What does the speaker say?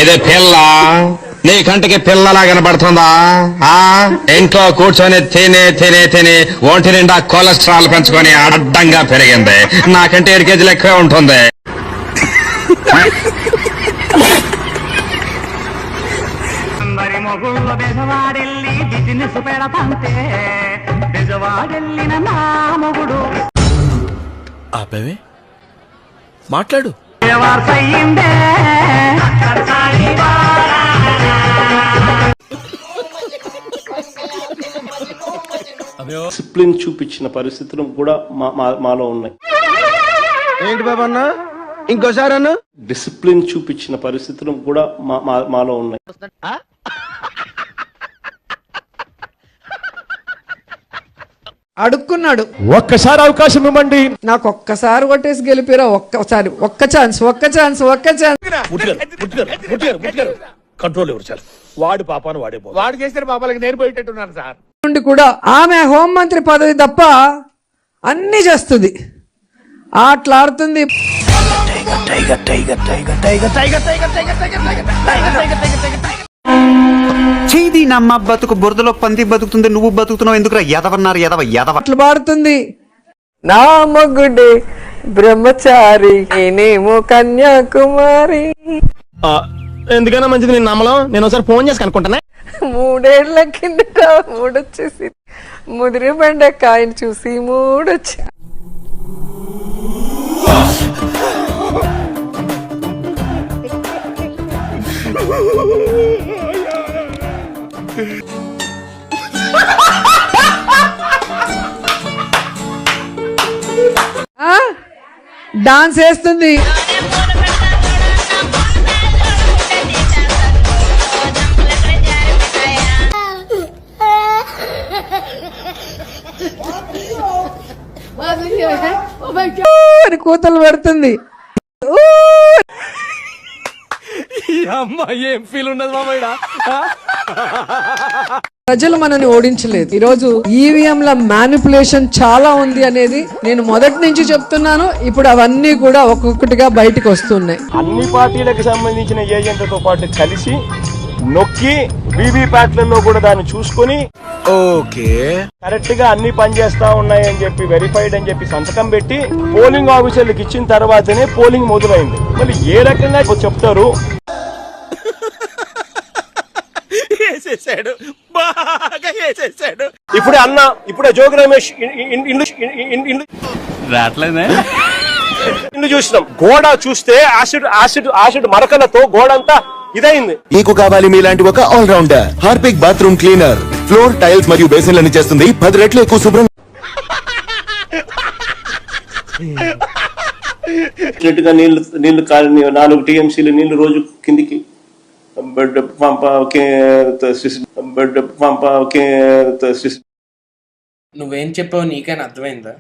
ఇది పిల్ల నీ కంటికి పిల్లలా కనబడుతుందా? ఇంట్లో కూర్చొని తిని తిని తిని ఒంటి నిండా కొలెస్ట్రాల్ పెంచుకొని అడ్డంగా పెరిగింది. నాకంటే 7 కేజీలు ఎక్కువే ఉంటుంది. మాట్లాడు. డిసిప్లిన్ చూపించిన పరిస్థితులు కూడా మాలో ఉన్నాయి. ఏంటి బాబా అన్న ఇంకోసారి అన్న? డిసిప్లిన్ చూపించిన పరిస్థితులు కూడా మాలో ఉన్నాయి. అడుక్కున్నాడు, ఒక్కసారి అవకాశం ఇవ్వండి. నాకు ఒక్కసారి కొట్టేసి గెలిపిరా, ఒక్క ఛాన్స్. కంట్రోల్ ఎవరు సార్? వాడి పాపాను వాడే వాడు చేసిన పాపాలకి నేను పోయేటట్టున్నాను సార్. నుండి కూడా ఆమె హోంమంత్రి పదవి తప్ప అన్ని చేస్తుంది, ఆటలాడుతుంది. చేది నమ్మ బతుకు బురదలో పంది బతుకుతుంది, నువ్వు బతుకుతున్నావు ఎందుకురా? ఎదవన్నారు ఎదవ అట్లా పాడుతుంది. నా మగుడే బ్రహ్మచారి, నేనేమో కన్యాకుమారి. ఎందుకన్నా మంచిది నేను నమ్మలం. నేను ఒకసారి ఫోన్ చేసి కనుక్కుంటానే. 3 ఏళ్ల కిందట మూడొచ్చేసి ముదిరి బెండకాయని చూసి మూడొచ్చా. డాన్స్ వేస్తుంది. కూతలు పెడుతుంది. ఏం ఫీల్ ఉన్నది మామయ్య? ప్రజలు మనని ఓడించలేదు. ఈరోజు ఈవీఎంల మ్యానిపులేషన్ చాలా ఉంది అనేది నేను మొదటి నుంచి చెప్తున్నాను. ఇప్పుడు అవన్నీ కూడా ఒక్కొక్కటిగా బయటకు వస్తున్నాయి. అన్ని పార్టీలకు సంబంధించిన ఏజెంట్లతో పాటు కలిసి నొక్కి వీవీప్యాట్లలో కూడా దాన్ని చూసుకొని కరెక్ట్ గా అన్ని పనిచేస్తా ఉన్నాయి అని చెప్పి వెరిఫైడ్ అని చెప్పి సంతకం పెట్టి పోలింగ్ ఆఫీసర్లకు ఇచ్చిన తర్వాతనే పోలింగ్ మొదలైంది. మళ్ళీ ఏ రకంగా చెప్తారు? ఇప్పుడే అన్న, ఇప్పుడే జోగి రమేష్ ఇల్లు చూసినాం. గోడ చూస్తే యాసిడ్ మరకలతో గోడ అంతా ఇదైంది. మీకు కావాలి మీలాంటి ఒక all rounder Harpic bathroom cleaner. Floor, tiles మరియు బేసిన్లను చేస్తుంది 10 రెట్లు ఎక్కువ శుభ్రం. నీళ్లు 4 టీఎంసీలు నీళ్లు రోజు కిందికి నువ్వేం చెప్పావు నీకైనా అర్థమైందా?